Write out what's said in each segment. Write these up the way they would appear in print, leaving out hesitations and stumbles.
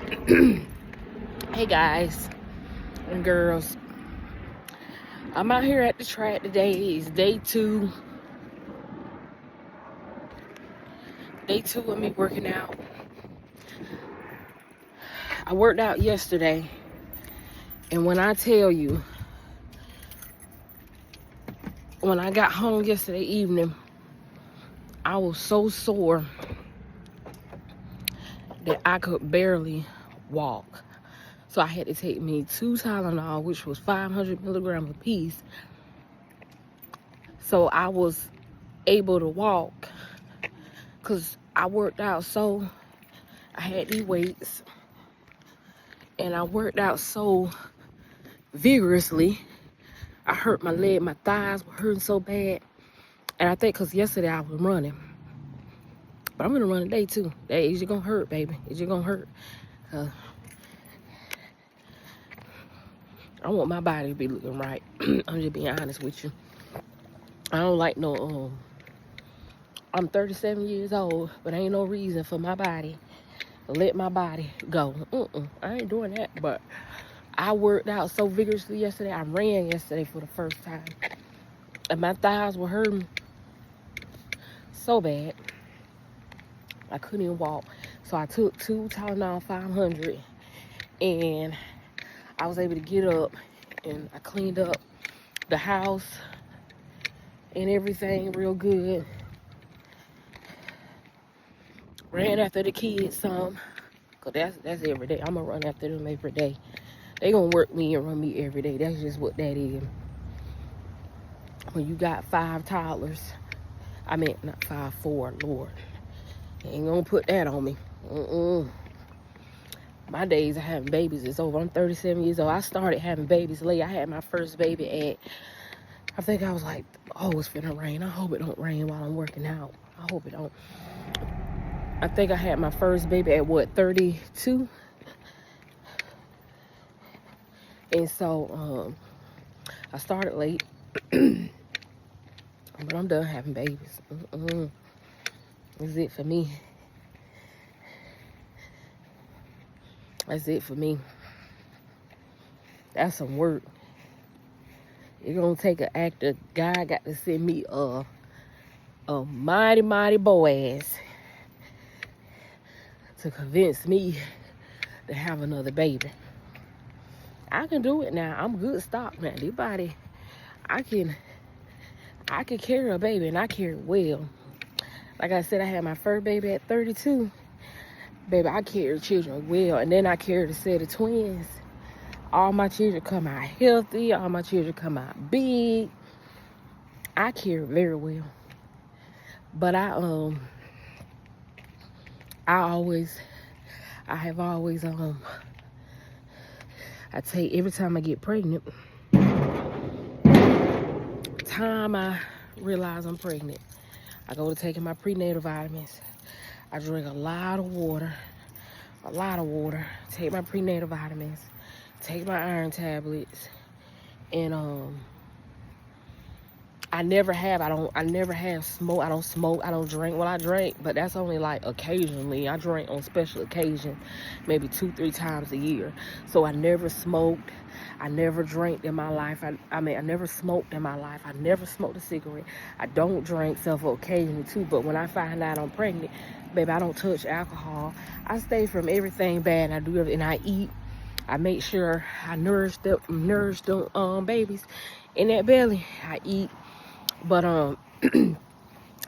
Hey guys and girls, I'm out here at the track today. It's day two of me working out. I worked out yesterday, and when I tell you, when I got home yesterday evening, I was so sore that I could barely walk. So I had to take me 2 Tylenol, which was 500 milligrams a piece, so I was able to walk. Because I worked out so, I had these weights, and I worked out so vigorously. I hurt my leg, my thighs were hurting so bad. And I think because yesterday I was running. But I'm going to run today too. That is just going to hurt, baby. It's just going to hurt. I want my body to be looking right. I'm just being honest with you. I don't like no, I'm 37 years old, but ain't no reason for my body to let my body go. I ain't doing that. But I worked out so vigorously yesterday. I ran yesterday for the first time. And my thighs were hurting so bad. I couldn't even walk. So I took 2 Tylenol 500, and I was able to get up, and I cleaned up the house and everything real good. Ran after the kids some, because that's every day. I'm going to run after them every day. They going to work me and run me every day. That's just what that is. When you got 5 toddlers, I meant not 5, 4, Lord. You ain't going to put that on me. My days of having babies is over. I'm 37 years old. I started having babies late. I had my first baby at, I think I was like, oh, it's finna rain. I hope it don't rain while I'm working out. I hope it don't. I think I had my first baby at, 32? And so, I started late. But I'm done having babies. That's it for me. That's it for me. That's some work. It's gonna take an actor. God got to send me a mighty, mighty Boaz to convince me to have another baby. I can do it now. I'm good stock now. This body, I can carry a baby, and I carry it well. Like I said, I had my first baby at 32. Baby, I carry children well, and then I carried a set of twins. All my children come out healthy. All my children come out big. I carry very well. But I have always, I take, every time I get pregnant, time I realize I'm pregnant, I go to taking my prenatal vitamins. I drink a lot of water, take my prenatal vitamins, take my iron tablets, and I never have smoke. I don't smoke. I don't drink. Well, I drink, but that's only like occasionally. I drink on special occasions, maybe 2-3 times a year. So I never smoked. I never drank in my life. I never smoked in my life. I never smoked a cigarette. I don't drink except for occasionally too. But when I find out I'm pregnant, baby, I don't touch alcohol. I stay from everything bad. I do everything. I eat. I make sure I nourish them babies in that belly. I eat. But I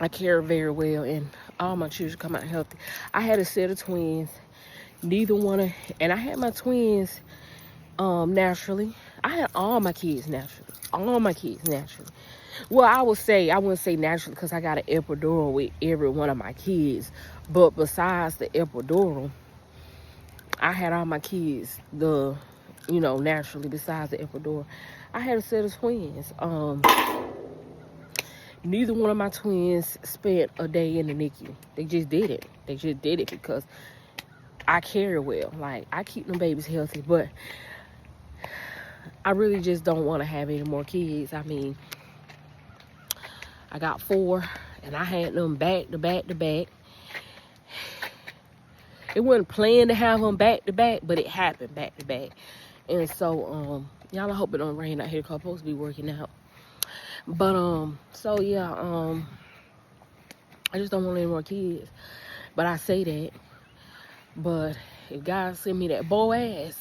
care very well, and all my children come out healthy. I had a set of twins. Neither one and I had my twins naturally. I had all my kids naturally. Well, I wouldn't say naturally, because I got an epidural with every one of my kids. But besides the epidural, I had all my kids naturally. Besides the epidural, I had a set of twins. Neither one of my twins spent a day in the NICU. They just did it because I carry well. Like, I keep them babies healthy, but I really just don't want to have any more kids. I mean, I got 4, and I had them back to back to back. It wasn't planned to have them back to back, but it happened back to back. And so, y'all, I hope it don't rain out here, because I'm supposed to be working out. But, so yeah, I just don't want any more kids. But I say that. But if God send me that Boaz,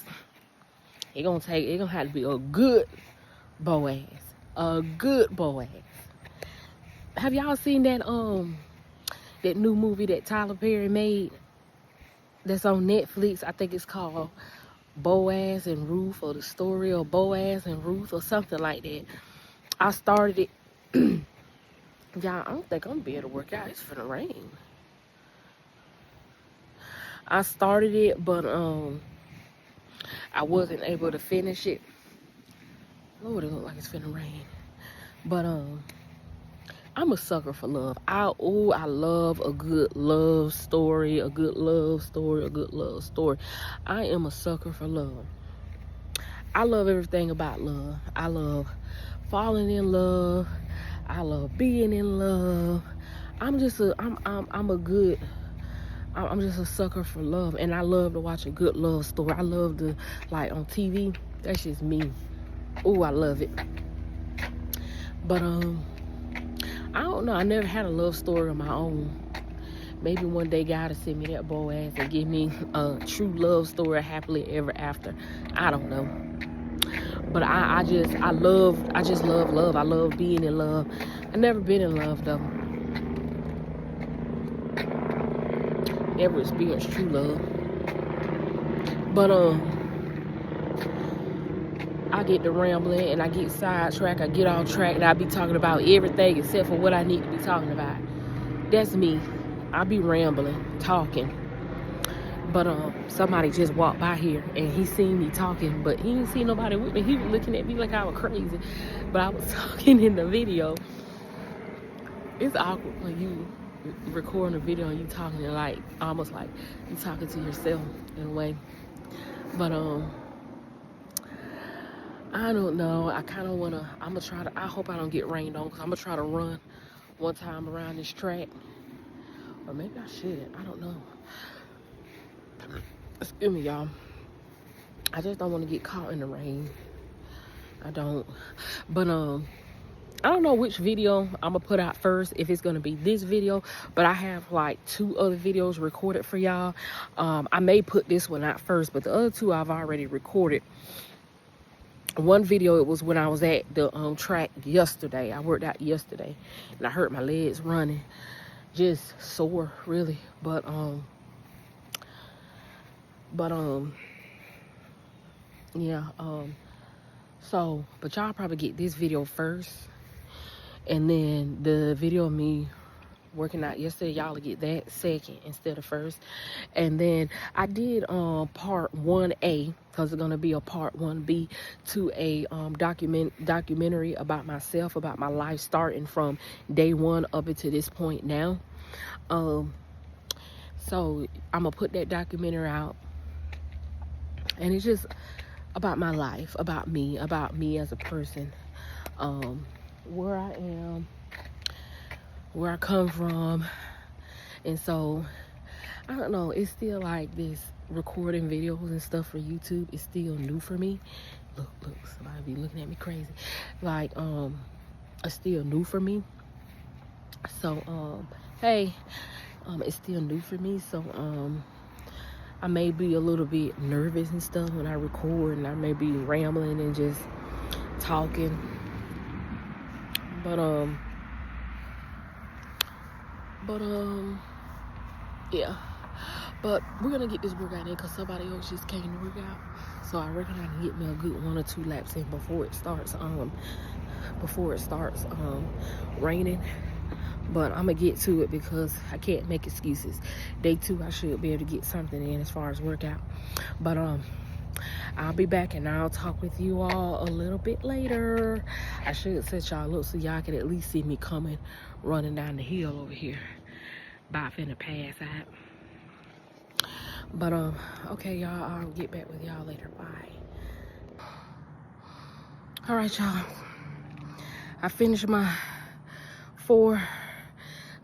it gonna have to be a good Boaz. A good Boaz. Have y'all seen that new movie that Tyler Perry made that's on Netflix? I think it's called Boaz and Ruth, or the story of Boaz and Ruth, or something like that. I started it. Y'all, I don't think I'm gonna be able to work out. It's finna rain. I started it, but I wasn't able to finish it. Lord, it look like it's finna rain. But I'm a sucker for love. I love a good love story, a good love story, a good love story. I am a sucker for love. I love everything about love. I love falling in love. I love being in love. I'm just a sucker for love, and I love to watch a good love story. I love to, like, on TV. That's just me. Oh, I love it. But I don't know. I never had a love story of my own. Maybe one day God will send me that Boaz and give me a true love story, happily ever after. I don't know. But I just love love. I love being in love. I've never been in love though. Never experienced true love. But I get to rambling and I get sidetracked. I get off track and I be talking about everything except for what I need to be talking about. That's me. I be rambling, talking. But somebody just walked by here and he seen me talking, but he didn't see nobody with me. He was looking at me like I was crazy. But I was talking in the video. It's awkward when you recording a video and you talking, and like almost like you talking to yourself in a way. But I don't know. I kind of wanna. I hope I don't get rained on, because I'm gonna try to run one time around this track, or maybe I should. I don't know. Excuse me, y'all. I just don't want to get caught in the rain. I don't. But I don't know which video I'm gonna put out first, if it's gonna be this video, but I have like 2 other videos recorded for y'all. I may put this one out first, but the other 2 I've already recorded. One video, it was when I was at the track yesterday. I worked out yesterday and I hurt my legs running, just sore really. But yeah, so, but y'all probably get this video first, and then the video of me working out yesterday, y'all will get that second instead of first. And then I did part 1A, because it's gonna be a part 1B to a documentary about myself, about my life starting from day 1 up until this point now. So I'm gonna put that documentary out, and it's just about my life, about me as a person, where I am, where I come from. And so I don't know, it's still like this recording videos and stuff for YouTube is still new for me. Look, somebody be looking at me crazy. Like it's still new for me. So hey, it's still new for me. So I may be a little bit nervous and stuff when I record, and I may be rambling and just talking. But yeah. But we're gonna get this workout in, because somebody else just came to work out. So I reckon I can get me a good 1 or 2 laps in before it starts raining. But I'm gonna get to it, because I can't make excuses. Day 2, I should be able to get something in as far as workout. But I'll be back and I'll talk with you all a little bit later. I should set y'all up so y'all can at least see me coming, running down the hill over here. About finna pass out. But okay, y'all, I'll get back with y'all later. Bye. All right, y'all, I finished my 4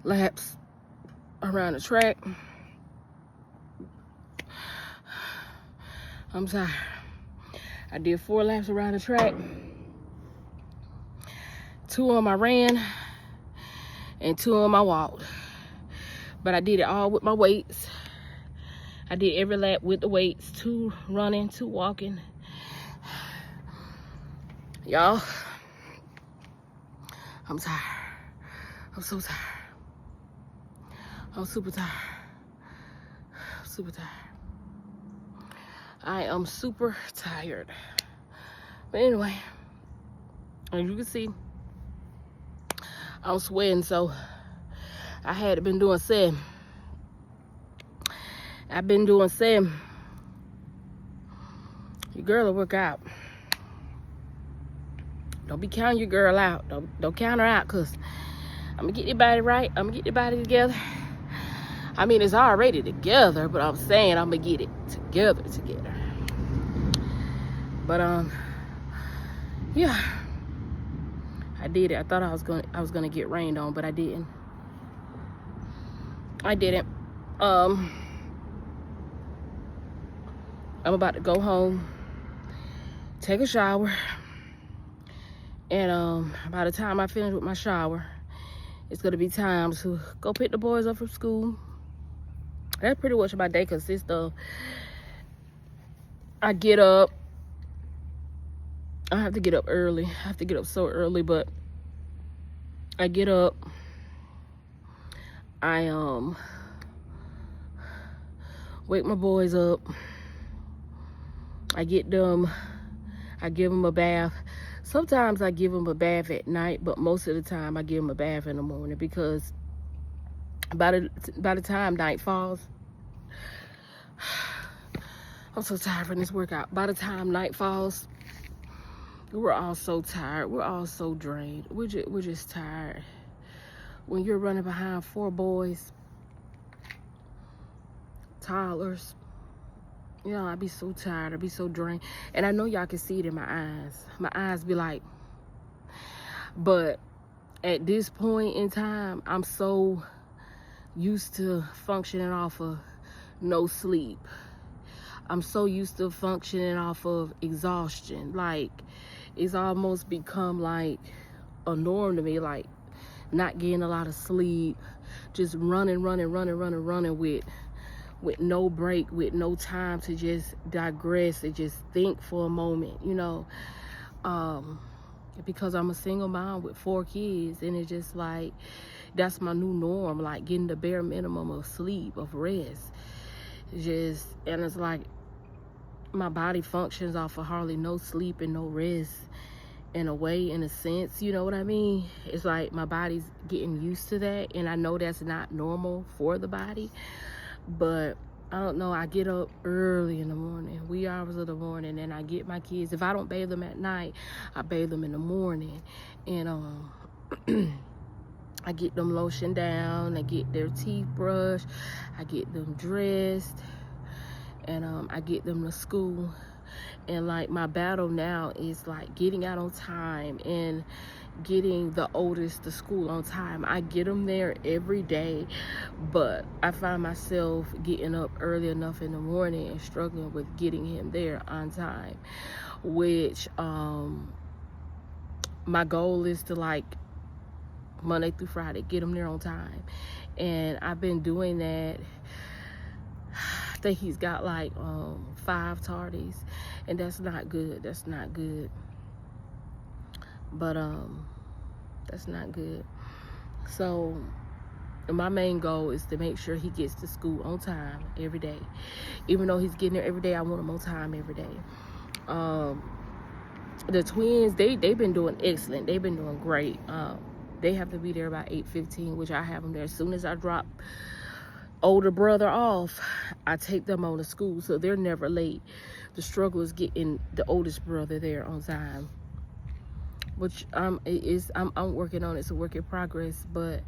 laps around the track. I'm tired. I did 4 laps around the track. 2 of them I ran, and 2 of them I walked. But I did it all with my weights. I did every lap with the weights. 2 running, 2 walking. Y'all, I'm tired. I'm so tired. I'm super tired. Super tired. I am super tired. But anyway, as you can see, I'm sweating, so I had been doing 7. I've been doing 7. Your girl will work out. Don't be counting your girl out. Don't count her out, cause I'm gonna get your body right. I'm gonna get your body together. I mean, it's already together, but I'm saying I'm gonna get it together. But yeah, I did it. I thought I was gonna get rained on, but I didn't. I'm about to go home, take a shower, and by the time I finish with my shower, it's gonna be time to go pick the boys up from school. That's pretty much my day consists of. I get up. I have to get up early. I have to get up so early, but I get up. I wake my boys up. I get them. I give them a bath. Sometimes I give them a bath at night, but most of the time I give them a bath in the morning, because by the time night falls, I'm so tired from this workout. By the time night falls, we're all so tired. We're all so drained. We're just tired. When you're running behind 4 boys, toddlers, you know, I'd be so tired. I'd be so drained. And I know y'all can see it in my eyes. My eyes be like, but at this point in time, I'm so used to functioning off of no sleep. I'm so used to functioning off of exhaustion. Like, it's almost become like a norm to me, like not getting a lot of sleep, just running with no break, with no time to just digress and just think for a moment, you know. Because I'm a single mom with 4 kids, and it's just like, that's my new norm, like getting the bare minimum of sleep, of rest. And it's like my body functions off of hardly no sleep and no rest, in a way, in a sense, you know what I mean? It's like my body's getting used to that, and I know that's not normal for the body, but I don't know, I get up early in the morning, wee hours of the morning, and I get my kids. If I don't bathe them at night, I bathe them in the morning, and I get them lotioned down, I get their teeth brushed, I get them dressed, and I get them to school. And like, my battle now is like getting out on time and getting the oldest to school on time. I get them there every day, but I find myself getting up early enough in the morning and struggling with getting him there on time, which my goal is to, like, Monday through Friday, get him there on time. And I've been doing that. I think he's got like 5 tardies, and that's not good. That's not good. But that's not good. So my main goal is to make sure he gets to school on time every day. Even though he's getting there every day, I want him on time every day. The twins, they've been doing excellent. They've been doing great. They have to be there by 8:15, which I have them there as soon as I drop older brother off. I take them on to school, so they're never late. The struggle is getting the oldest brother there on time, which I'm working on. It's a work in progress, but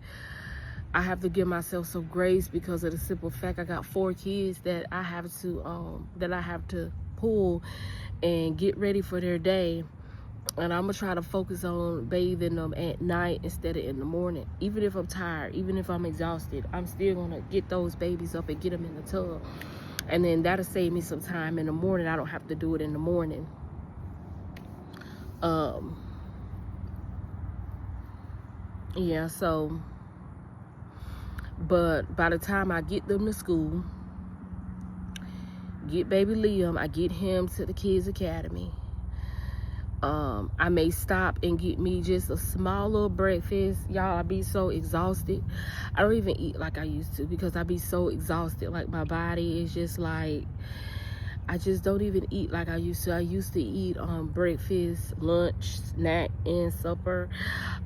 I have to give myself some grace because of the simple fact I got 4 kids that I have to pull and get ready for their day. And I'm gonna try to focus on bathing them at night instead of in the morning. Even if I'm tired, even if I'm exhausted, I'm still gonna get those babies up and get them in the tub. And then that'll save me some time in the morning. I don't have to do it in the morning. Yeah, so, but by the time I get them to school, get baby Liam, I get him to the Kids Academy, I may stop and get me just a small little breakfast. Y'all, I be so exhausted. I don't even eat like I used to because I be so exhausted. Like, my body is just like, I just don't even eat like I used to. I used to eat breakfast, lunch, snack, and supper.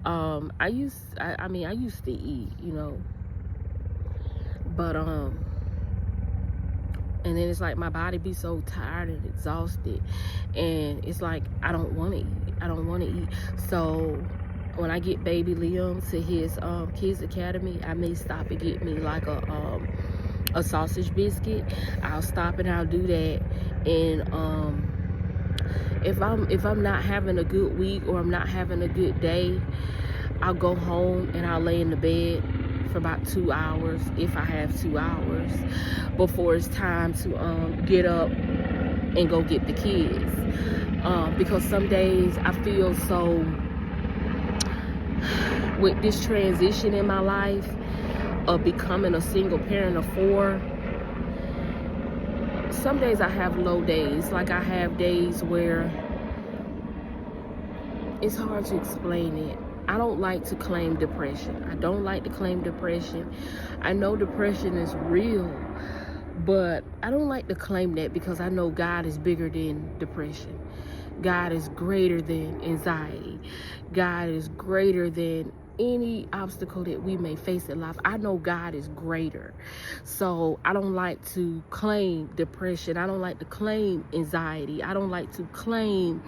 I used to eat, you know. But and then it's like my body be so tired and exhausted, and it's like I don't want to eat. I don't want to eat. So when I get baby Liam to his Kids Academy, I may stop and get me like a sausage biscuit. I'll stop and I'll do that. And if I'm not having a good week or I'm not having a good day, I'll go home and I'll lay in the bed for about 2 hours, if I have 2 hours, before it's time to get up and go get the kids. Because some days I feel so, with this transition in my life of becoming a single parent of 4, some days I have low days. Like, I have days where it's hard to explain it. I don't like to claim depression. I don't like to claim depression. I know depression is real, but I don't like to claim that because I know God is bigger than depression. God is greater than anxiety. God is greater than any obstacle that we may face in life. I know God is greater. So I don't like to claim depression. I don't like to claim anxiety. I don't like to claim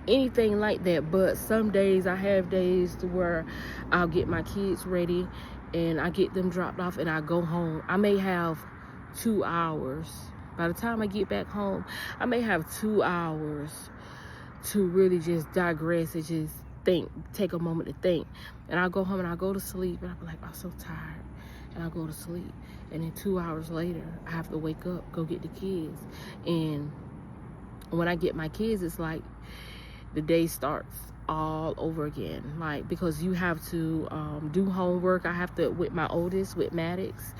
anything like that. But some days, I have days to where I'll get my kids ready and I get them dropped off and I go home. I may have 2 hours. By the time I get back home, I may have 2 hours to really just digress and just think, take a moment to think. And I'll go home and I'll go to sleep and I'll be like, I'm so tired. And I'll go to sleep. And then 2 hours later, I have to wake up, go get the kids. And when I get my kids, it's like the day starts all over again. Like, because you have to do homework. I have to, with my oldest, with Maddox,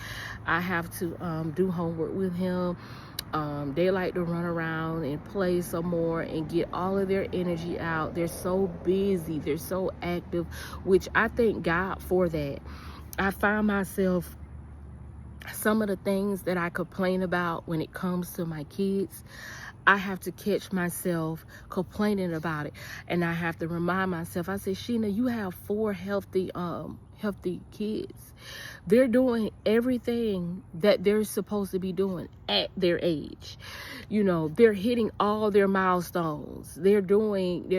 I have to do homework with him. They like to run around and play some more and get all of their energy out. They're so busy, they're so active, which I thank God for that. I find myself, some of the things that I complain about when it comes to my kids, I have to catch myself complaining about it. And I have to remind myself, I say, Sheena, you have 4 healthy kids. They're doing everything that they're supposed to be doing at their age. You know, they're hitting all their milestones. They're doing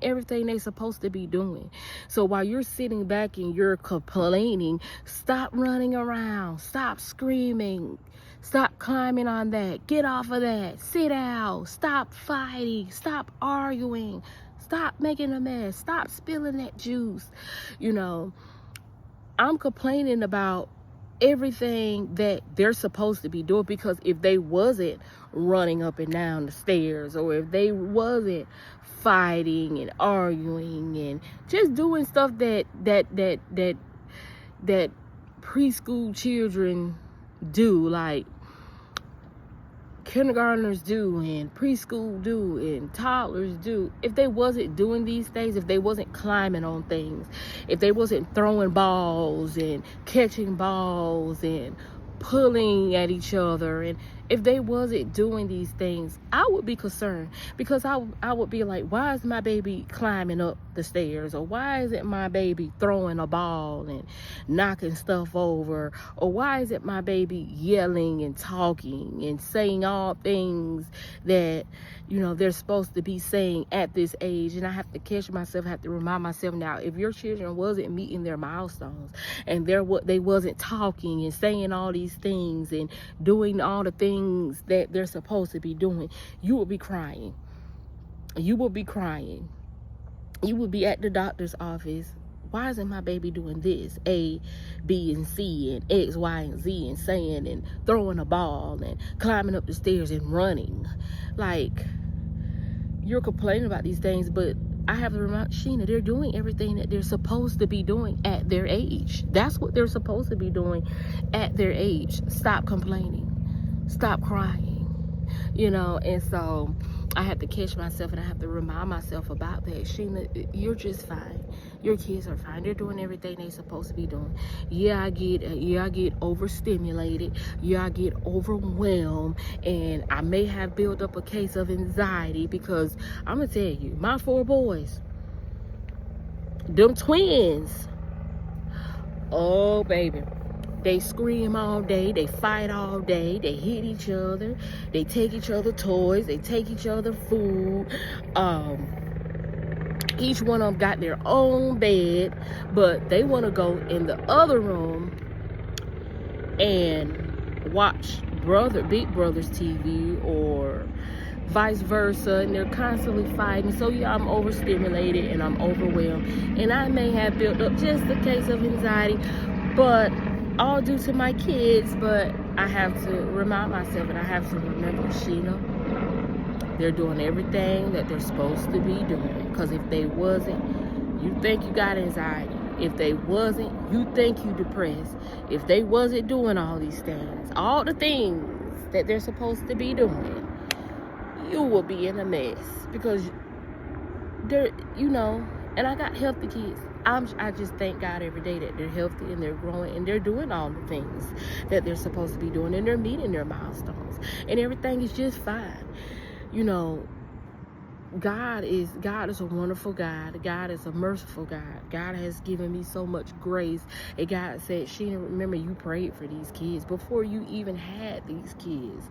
everything they're supposed to be doing. So while you're sitting back and you're complaining, stop running around, stop screaming, stop climbing on that, get off of that, sit down, stop fighting, stop arguing, stop making a mess, stop spilling that juice. You know, I'm complaining about everything that they're supposed to be doing, because if they wasn't running up and down the stairs, or if they wasn't fighting and arguing and just doing stuff that preschool children do, like kindergartners do and preschool do and toddlers do, if they wasn't doing these things, if they wasn't climbing on things, if they wasn't throwing balls and catching balls and pulling at each other, and if they wasn't doing these things, I would be concerned, because I would be like, why is my baby climbing up the stairs? Or why isn't my baby throwing a ball and knocking stuff over? Or why isn't my baby yelling and talking and saying all things that, you know, they're supposed to be saying at this age? And I have to catch myself, I have to remind myself, now, if your children wasn't meeting their milestones and they wasn't talking and saying all these things and doing all the things that they're supposed to be doing, you will be crying. You will be crying. You will be at the doctor's office Why isn't my baby doing this? A, B, and C, and X, Y, and Z, and saying, and throwing a ball, and climbing up the stairs, and running. Like, you're complaining about these things, but I have to remind Sheena, they're doing everything that they're supposed to be doing at their age. That's what they're supposed to be doing at their age. Stop complaining. Stop crying. You know, and so I have to catch myself and I have to remind myself about that. Sheena, you're just fine. Your kids are fine. They're doing everything they're supposed to be doing. Yeah, I get overstimulated. Yeah, I get overwhelmed, and I may have built up a case of anxiety because I'm gonna tell you, my 4 boys, them twins, oh baby, they scream all day, they fight all day, they hit each other, they take each other toys, they take each other food. Each one of them got their own bed, but they want to go in the other room and watch Big Brother's TV or vice versa, and they're constantly fighting. So yeah, I'm overstimulated and I'm overwhelmed, and I may have built up just a case of anxiety, but all due to my kids. But I have to remind myself, and I have to remember, Sheena, they're doing everything that they're supposed to be doing. Because if they wasn't, you think you got anxiety. If they wasn't, you think you depressed. If they wasn't doing all these things, all the things that they're supposed to be doing, you will be in a mess. Because they're, you know, and I got healthy kids. I just thank God every day that they're healthy and they're growing and they're doing all the things that they're supposed to be doing, and they're meeting their milestones, and everything is just fine. You know, God is a wonderful God. God is a merciful God. God has given me so much grace. And God said, Sheena, remember, you prayed for these kids before you even had these kids.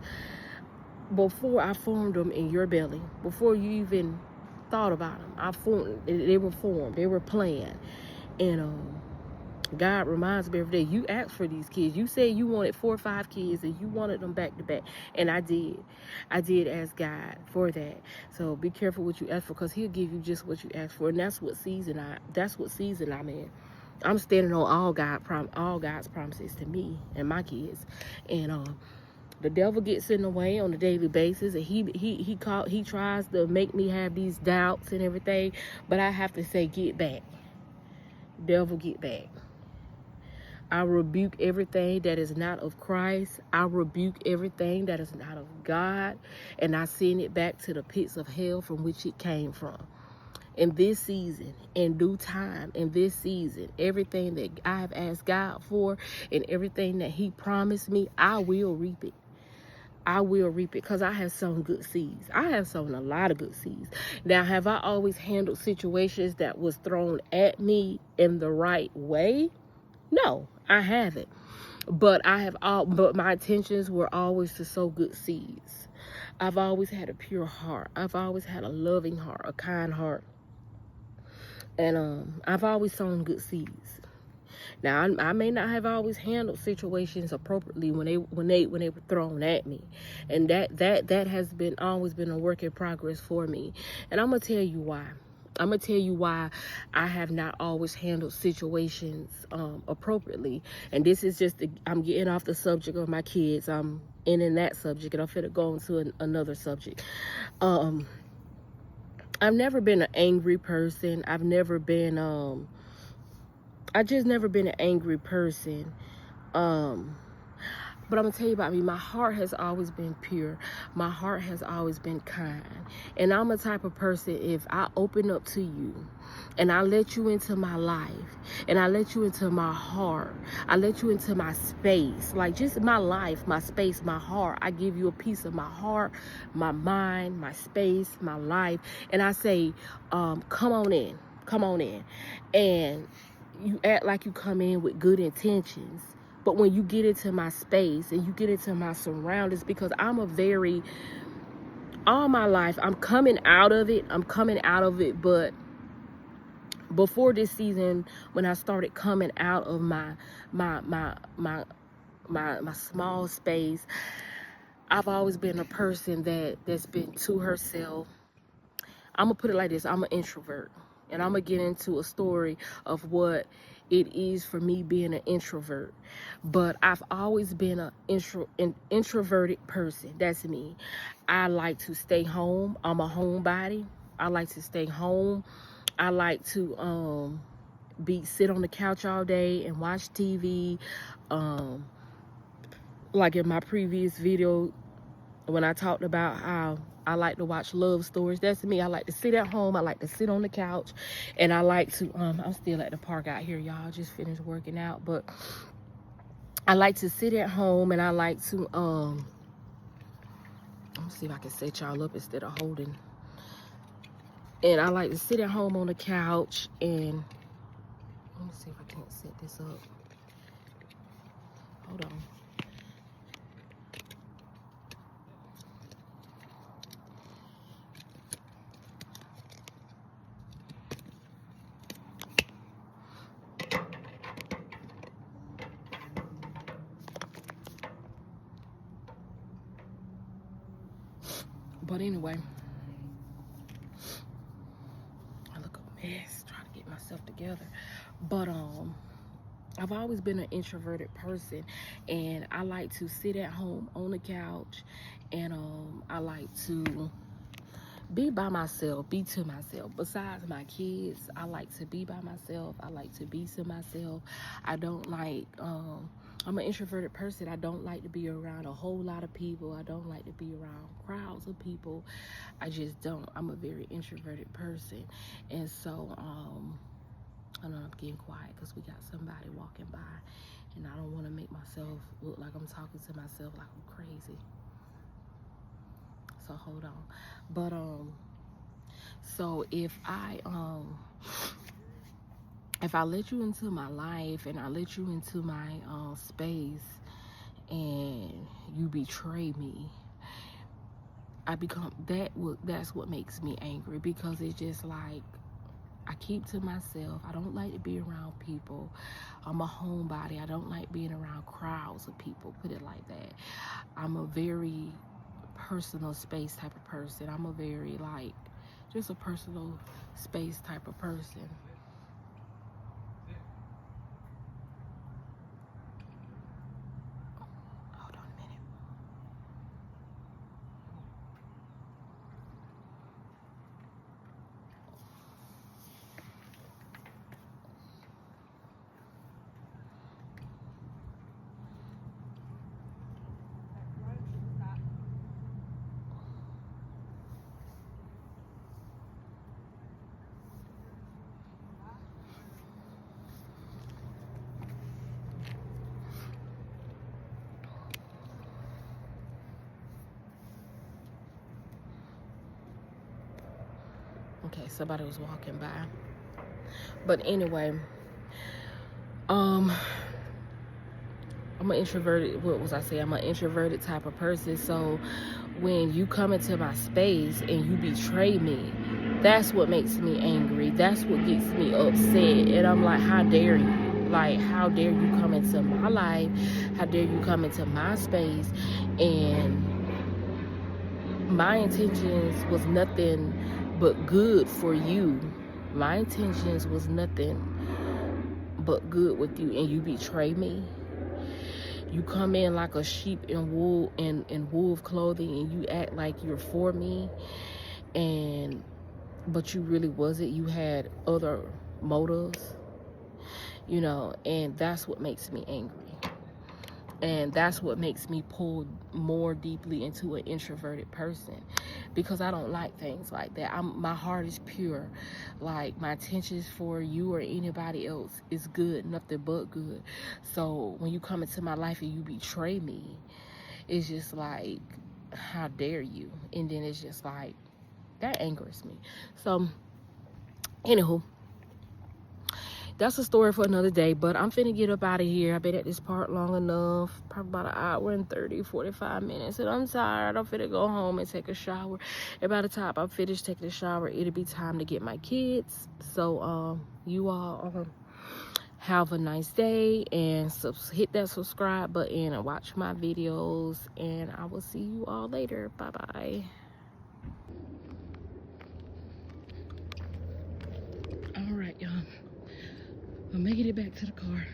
Before I formed them in your belly, before you even thought about them, they were formed, they were planned. And God reminds me every day, you asked for these kids. You said you wanted 4 or 5 kids, and you wanted them back to back. And I did. I did ask God for that. So be careful what you ask for, because He'll give you just what you ask for. And that's what season I'm in. I'm standing on all God's promises to me and my kids. And the devil gets in the way on a daily basis, and he tries to make me have these doubts and everything. But I have to say, get back. Devil, get back. I rebuke everything that is not of Christ. I rebuke everything that is not of God. And I send it back to the pits of hell from which it came from. In this season, in due time, in this season, everything that I have asked God for and everything that He promised me, I will reap it. I will reap it, because I have sown good seeds. I have sown a lot of good seeds. Now, have I always handled situations that was thrown at me in the right way? No, I haven't. But my intentions were always to sow good seeds. I've always had a pure heart. I've always had a loving heart, a kind heart. And I've always sown good seeds. Now, I may not have always handled situations appropriately when they were thrown at me, and that has always been a work in progress for me. And I'm gonna tell you why. I'm gonna tell you why I have not always handled situations appropriately. And this is just I'm getting off the subject of my kids. I'm in that subject, and I'm finna go into another subject. I've never been an angry person. I've just never been an angry person. But I'm going to tell you about me. My heart has always been pure. My heart has always been kind. And I'm a type of person, if I open up to you and I let you into my life and I let you into my heart, I let you into my space, like just my life, my space, my heart. I give you a piece of my heart, my mind, my space, my life. And I say, come on in. Come on in. And you act like you come in with good intentions. But when you get into my space and you get into my surroundings, because all my life, I'm coming out of it. But before this season, when I started coming out of my small space, I've always been a person that's been to herself. I'm gonna put it like this: I'm an introvert. And I'm going to get into a story of what it is for me being an introvert. But I've always been an introverted person. That's me. I like to stay home. I'm a homebody. I like to stay home. I like to sit on the couch all day and watch TV. Like in my previous video, when I talked about how I like to watch love stories, that's me. I like to sit at home. I like to sit on the couch, and I like to I'm still at the park out here, y'all. Just finished working out, but I like to sit at home, and I like to let me see if I can set y'all up instead of holding. And I like to sit at home on the couch, and let me see if I can't set this up. Hold on. But anyway, I look a mess trying to get myself together. But I've always been an introverted person, and I like to sit at home on the couch, and I like to be by myself, be to myself. Besides my kids, I like to be by myself. I like to be to myself. I don't like I'm an introverted person. I don't like to be around a whole lot of people. I don't like to be around crowds of people. I just don't. I'm a very introverted person. And so I know I'm getting quiet because we got somebody walking by, and I don't want to make myself look like I'm talking to myself like I'm crazy. So hold on. But so if I let you into my life, and I let you into my space, and you betray me, that's what makes me angry, because it's just like, I keep to myself. I don't like to be around people. I'm a homebody. I don't like being around crowds of people, put it like that. I'm a very personal space type of person. I'm a very, like, just a personal space type of person. Hold on a minute. Okay, somebody was walking by. But anyway, I'm an introverted, what was I saying? I'm an introverted type of person. So when you come into my space and you betray me, that's what makes me angry. That's what gets me upset. And I'm like, how dare you? Like, how dare you come into my life? How dare you come into my space? And my intentions was nothing but good for you. My intentions was nothing but good with you, and you betray me. You come in like a sheep in wool and wolf clothing, and you act like you're for me, but you really wasn't. You had other motives, and that's what makes me angry. And that's what makes me pull more deeply into an introverted person, because I don't like things like that. My heart is pure. Like, my intentions for you or anybody else is good, nothing but good. So when you come into my life and you betray me, it's just like, how dare you? And then it's just like, that angers me. So anywho, that's a story for another day, but I'm finna get up out of here. I've been at this park long enough, probably about an hour and 45 minutes, and I'm tired. I'm finna go home and take a shower. And by the time I'm finished taking a shower, it'll be time to get my kids. So you all have a nice day, and hit that subscribe button and watch my videos, and I will see you all later. Bye-bye. y'all. I'm making it back to the car.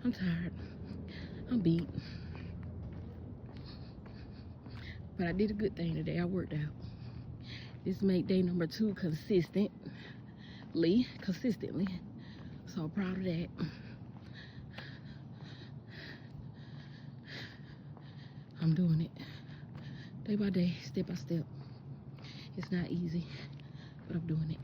I'm tired. I'm beat. But I did a good thing today. I worked out. This made day number 2 consistently. So proud of that. I'm doing it day by day, step by step. It's not easy, but I'm doing it.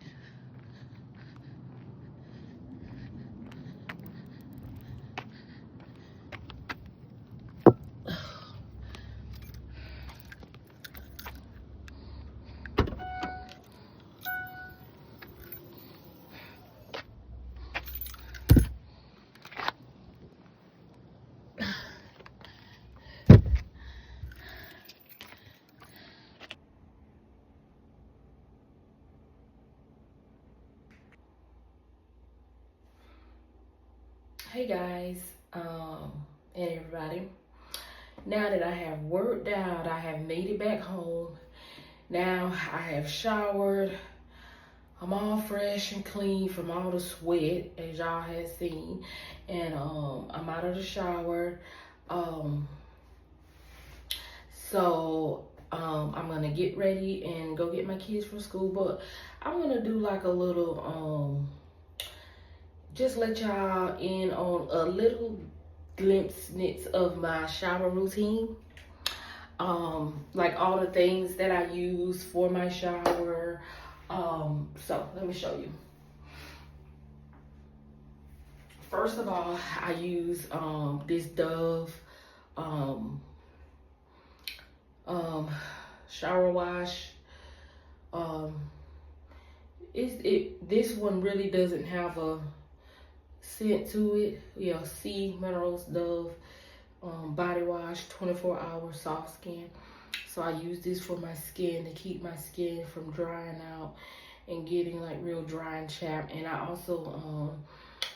Hey guys, and everybody. Now that I have worked out, I have made it back home. Now I have showered. I'm all fresh and clean from all the sweat, as y'all have seen. And I'm out of the shower. So I'm gonna get ready and go get my kids from school. But I'm gonna do like a little just let y'all in on a little glimpse of my shower routine. Like all the things that I use for my shower. So let me show you. First of all, I use this Dove shower wash. This one really doesn't have a scent to it. Yeah, Sea Minerals Dove body wash, 24-hour soft skin. So I use this for my skin to keep my skin from drying out and getting like real dry and chapped. And I also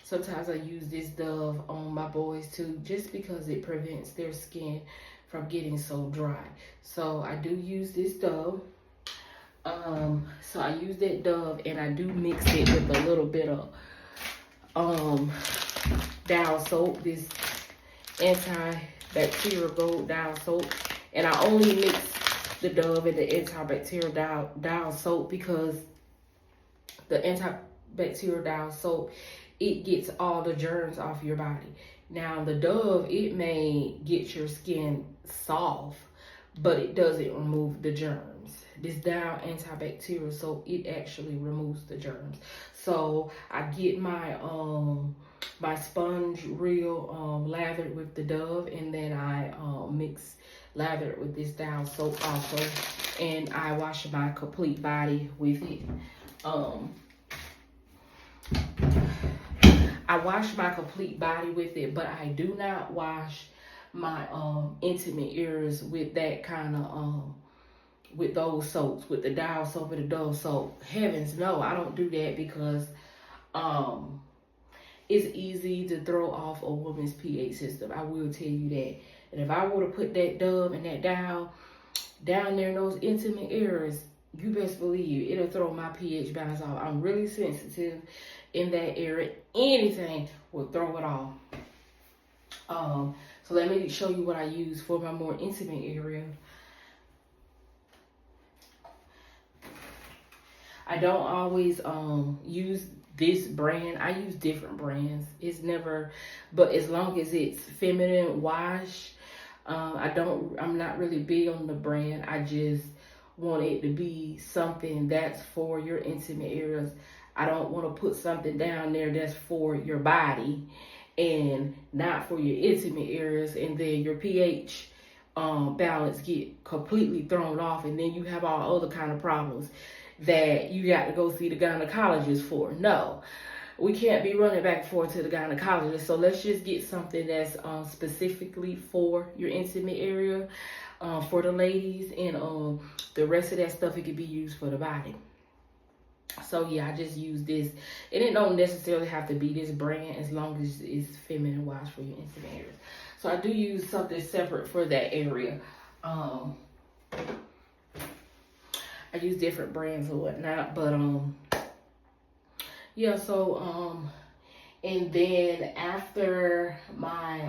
sometimes I use this Dove on my boys too, just because it prevents their skin from getting so dry. So I do use this Dove. So I use that Dove and I do mix it with a little bit of Dial soap, this antibacterial gold Dial soap. And I only mix the Dove and the antibacterial Dial soap because the antibacterial Dial soap, it gets all the germs off your body. Now the Dove, it may get your skin soft, but it doesn't remove the germs. This Dial antibacterial soap, it actually removes the germs. So I get my my sponge real lathered with the Dove, and then I lather it with this Dial soap also, and I wash my complete body with it. I wash my complete body with it, but I do not wash my intimate areas with that kind of with those soaps, with the Dial soap and the Dove soap. Heavens no, I don't do that because it's easy to throw off a woman's pH system. I will tell you that. And if I were to put that Dove and that Dial down there in those intimate areas, you best believe it'll throw my pH balance off. I'm really sensitive in that area. Anything will throw it off. So let me show you what I use for my more intimate area. I don't always use this brand. I use different brands. It's never, but as long as it's feminine wash, I'm not really big on the brand. I just want it to be something that's for your intimate areas. I don't want to put something down there that's for your body and not for your intimate areas, and then your pH balance get completely thrown off, and then you have all other kind of problems that you got to go see the gynecologist for. No, we can't be running back and forth to the gynecologist. So let's just get something that's specifically for your intimate area, for the ladies, and the rest of that stuff, it could be used for the body. So yeah, I just use this, and it don't necessarily have to be this brand as long as it's feminine wash for your intimate areas. So I do use something separate for that area. I use different brands or whatnot, but yeah. So and then after my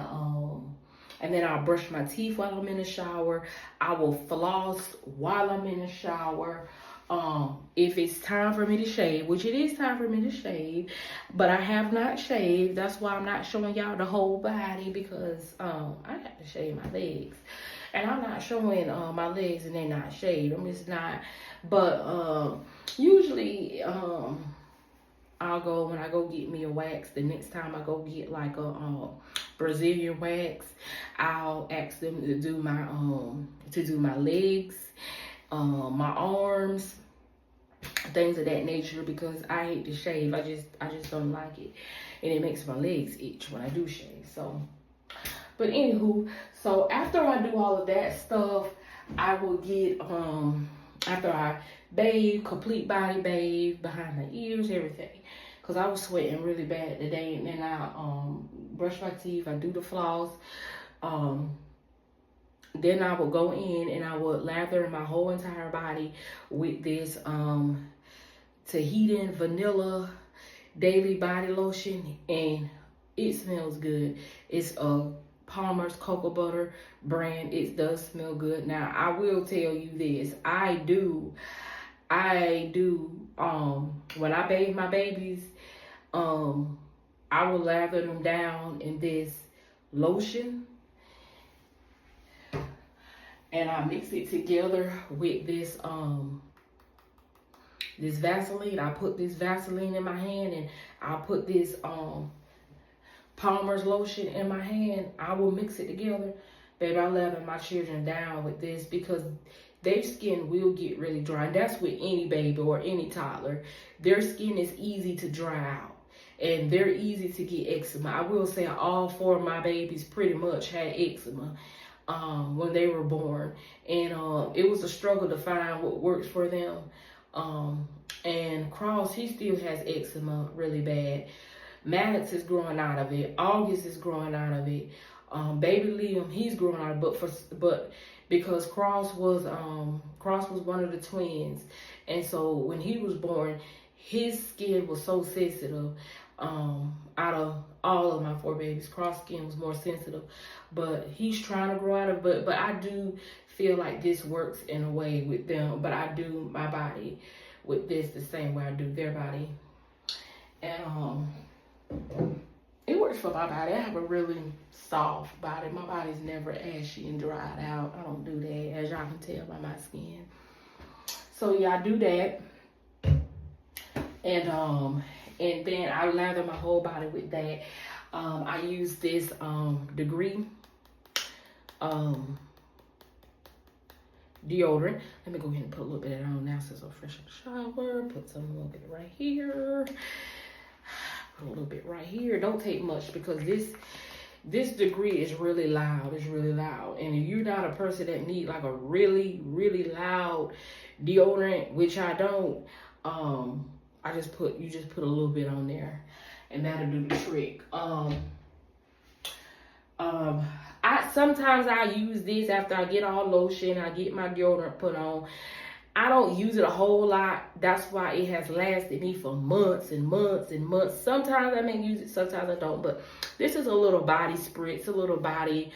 and then I'll brush my teeth while I'm in the shower. I will floss while I'm in the shower. If it's time for me to shave, which it is time for me to shave, but I have not shaved. That's why I'm not showing y'all the whole body, because I got to shave my legs. And I'm not showing my legs and they're not shaved. I'm just not. But usually I'll go, when I go get me a wax, the next time I go get like a Brazilian wax, I'll ask them to do my legs, my arms, things of that nature, because I hate to shave. I just don't like it, and it makes my legs itch when I do shave. So, but anywho, so after I do all of that stuff, I will get after I bathe, complete body bathe, behind my ears, everything, because I was sweating really bad today. And then I brush my teeth, I do the floss, then I will go in and I will lather my whole entire body with this Tahitian vanilla daily body lotion, and it smells good. It's a Palmer's Cocoa Butter brand. It does smell good. Now, I will tell you this. I do when I bathe my babies, I will lather them down in this lotion, and I mix it together with this this Vaseline. I put this Vaseline in my hand, and I'll put this Palmer's lotion in my hand. I will mix it together. Baby, I lather my children down with this, because their skin will get really dry. And that's with any baby or any toddler. Their skin is easy to dry out, and they're easy to get eczema. I will say all 4 of my babies pretty much had eczema when they were born, and it was a struggle to find what works for them. And Cross, he still has eczema really bad. Maddox is growing out of it. August is growing out of it. Baby Liam, he's growing out of it, but because Cross was one of the twins, and so when he was born, his skin was so sensitive. Out of all of my 4 babies, Cross skin was more sensitive, but he's trying to grow out of it. But I do feel like this works in a way with them. But I do my body with this the same way I do their body, and it works for my body. I have a really soft body. My body's never ashy and dried out. I don't do that, as y'all can tell by my skin. So yeah, I do that. And then I lather my whole body with that. I use this Degree deodorant. Let me go ahead and put a little bit of that on now since I'm fresh in the shower. Put some, a little bit right here. Put a little bit right here. Don't take much, because this Degree is really loud. It's really loud. And if you're not a person that need like a really, really loud deodorant, which I don't, you just put a little bit on there, and that'll do the trick. Sometimes I use this after I get all lotion, I get my deodorant put on. I don't use it a whole lot. That's why it has lasted me for months and months and months. Sometimes I may use it, sometimes I don't. But this is a little body spritz, a little body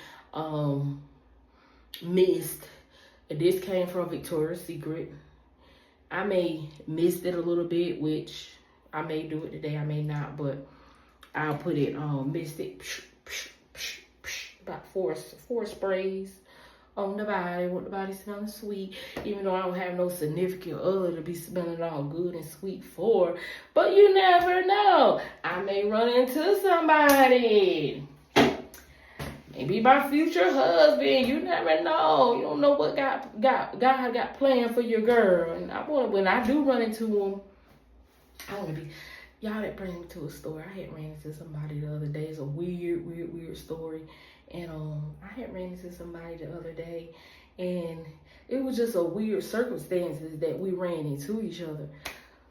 mist. This came from Victoria's Secret. I may mist it a little bit, which I may do it today, I may not, but I'll put it mist it about four sprays on the body. Want the body smelling sweet, even though I don't have no significant other to be smelling all good and sweet for. But you never know, I may run into somebody. Maybe my future husband. You never know. You don't know what God got planned for your girl. And when I do run into him, I want to be. Y'all that bring me to a story. I had ran into somebody the other day. It's a weird story. And I had ran into somebody the other day, and it was just a weird circumstances that we ran into each other.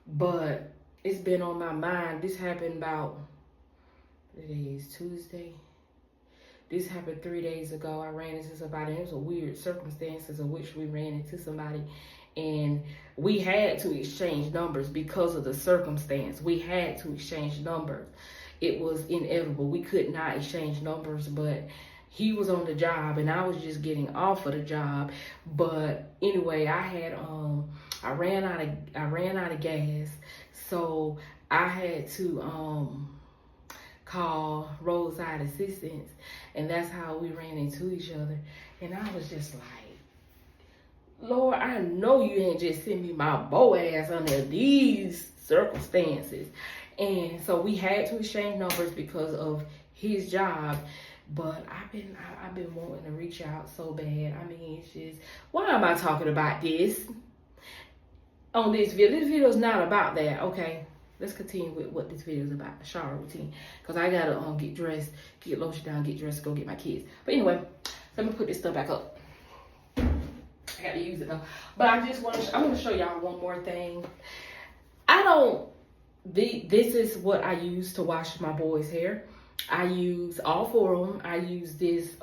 But it's been on my mind. This happened about, today is Tuesday. This happened 3 days ago. I ran into somebody. It was a weird circumstances in which we ran into somebody. and we had to exchange numbers because of the circumstance. We had to exchange numbers. It was inevitable. We could not exchange numbers, but he was on the job and I was just getting off of the job. But anyway, I ran out of gas, so I had to call roadside assistance, and that's how we ran into each other. And I was just like, Lord, I know you ain't just send me my bow ass under these circumstances. And so we had to exchange numbers because of his job. But I've been wanting to reach out so bad. I mean, it's just, why am I talking about this on this video? This video is not about that. Okay, let's continue with what this video is about, the shower routine. Because I gotta get dressed, get lotion down, get dressed, go get my kids. But anyway, let me put this stuff back up. I gotta use it though. But I want to show y'all one more thing. This is what I use to wash my boys' hair. I use all four of them. I use this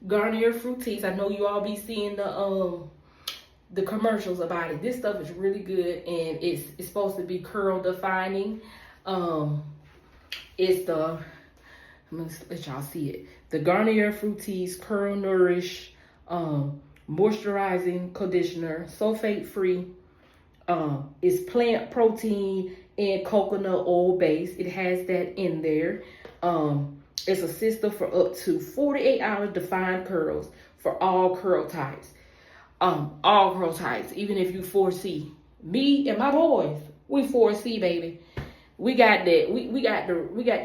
Garnier Fructis. I know you all be seeing the commercials about it. This stuff is really good, and it's supposed to be curl defining. It's the, I'm gonna let y'all see it. The Garnier Fructis Curl Nourish moisturizing conditioner, sulfate free. It's plant protein and coconut oil base. It has that in there. It's a system for up to 48 hours defined curls for all curl types. All curl types, even if you 4C. Me and my boys, we 4C, baby. We got that. We got the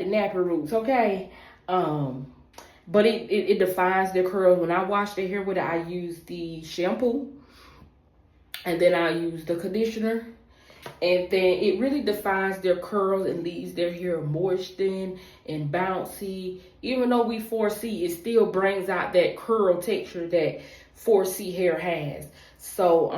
nappy roots, okay? But it defines their curls. When I wash their hair with it, I use the shampoo, and then I use the conditioner, and then it really defines their curls and leaves their hair moistened and bouncy. Even though we 4C, it still brings out that curl texture that 4C hair has. So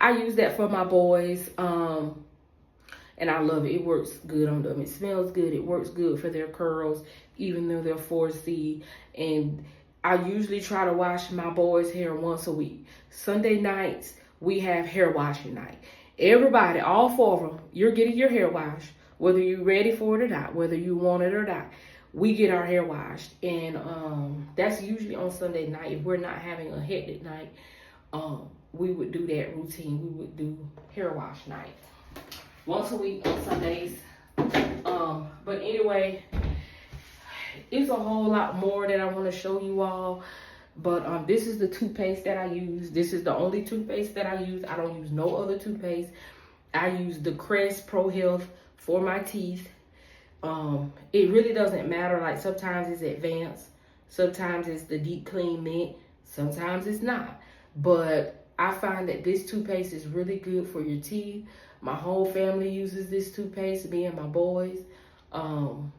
I use that for my boys, and I love it. It works good on them. It smells good. It works good for their curls, even though they're 4C. And I usually try to wash my boys' hair once a week. Sunday nights, we have hair washing night. Everybody, all four of them, you're getting your hair washed, whether you're ready for it or not, whether you want it or not. We get our hair washed, and that's usually on Sunday night. If we're not having a hectic night, we would do that routine. We would do hair wash night once a week on Sundays. But anyway, it's a whole lot more that I want to show you all. But this is the toothpaste that I use. This is the only toothpaste that I use. I don't use no other toothpaste. I use the Crest Pro Health for my teeth. It really doesn't matter. Like, sometimes it's advanced, sometimes it's the deep clean mint, sometimes it's not. But I find that this toothpaste is really good for your teeth. My whole family uses this toothpaste, me and my boys, and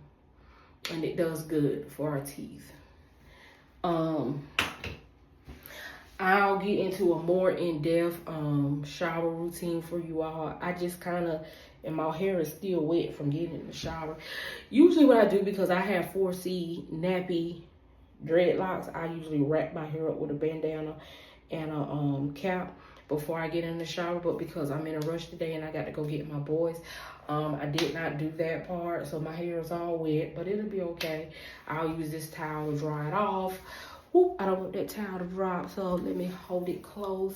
it does good for our teeth. I'll get into a more in-depth shower routine for you all. I just kind of, and my hair is still wet from getting in the shower. Usually what I do, because I have 4C nappy dreadlocks, I usually wrap my hair up with a bandana and a cap before I get in the shower. But because I'm in a rush today and I got to go get my boys, I did not do that part, so my hair is all wet, but it'll be okay. I'll use this towel to dry it off. Ooh, I don't want that towel to drop, so let me hold it close.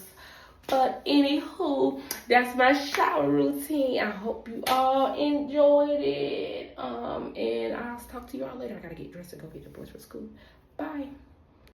But anywho, that's my shower routine. I hope you all enjoyed it. And I'll talk to you all later. I gotta get dressed to go get the boys for school. Bye.